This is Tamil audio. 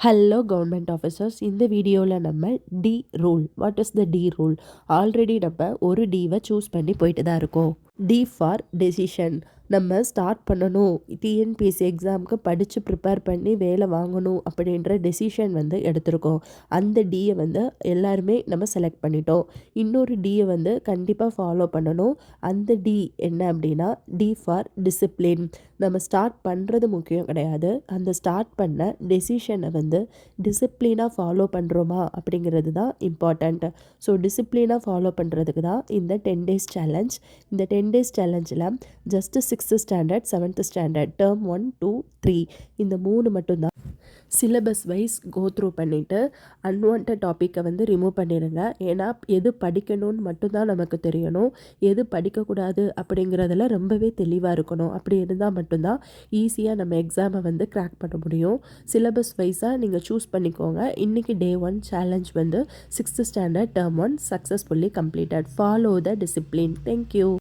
ஹலோ கவர்மெண்ட் ஆஃபீஸர்ஸ், இந்த வீடியோவில் நம்ம D rule. What is the D rule? Already நம்ம ஒரு டிவை சூஸ் பண்ணி போயிட்டு தான் இருக்கோம். D for decision. நம்ம ஸ்டார்ட் பண்ணணும், டிஎன்பிஎஸ்சி எக்ஸாமுக்கு படித்து ப்ரிப்பேர் பண்ணி வேலை வாங்கணும் அப்படின்ற டெசிஷன் வந்து எடுத்திருக்கோம். அந்த டியை வந்து எல்லாருமே நம்ம செலக்ட் பண்ணிட்டோம். இன்னொரு டியை வந்து கண்டிப்பாக ஃபாலோ பண்ணணும். அந்த டி என்ன அப்படின்னா டி ஃபார் டிசிப்ளின். நம்ம ஸ்டார்ட் பண்ணுறது முக்கியம் கிடையாது, அந்த ஸ்டார்ட் பண்ண டெசிஷனை வந்து டிசிப்ளினாக ஃபாலோ பண்ணுறோமா அப்படிங்கிறது தான் இம்பார்ட்டண்ட். ஸோ டிசிப்ளினாக ஃபாலோ பண்ணுறதுக்கு தான் இந்த 10 days சேலஞ்ச். இந்த 10 days சேலஞ்சில் just 6th standard 7th standard term 1 2 3 இந்த 3 மட்டும்தான் சிலபஸ் வைஸ் கோ த்ரூ பண்ணிவிட்டு அன்வான்ட் டாப்பிக்கை வந்து ரிமூவ் பண்ணிடுங்க. ஏன்னா எது படிக்கணும்னு மட்டும்தான் நமக்கு தெரியணும், எது படிக்கக்கூடாது அப்படிங்கிறதுல ரொம்பவே தெளிவாக இருக்கணும். அப்படி இருந்தால் மட்டும்தான் ஈஸியாக நம்ம எக்ஸாமை வந்து கிராக் பண்ண முடியும். சிலபஸ் வைஸாக நீங்கள் சூஸ் பண்ணிக்கோங்க. இன்றைக்கி டே 1 சேலஞ்ச் வந்து 6th standard term 1 successfully completed. Follow the discipline. Thank you.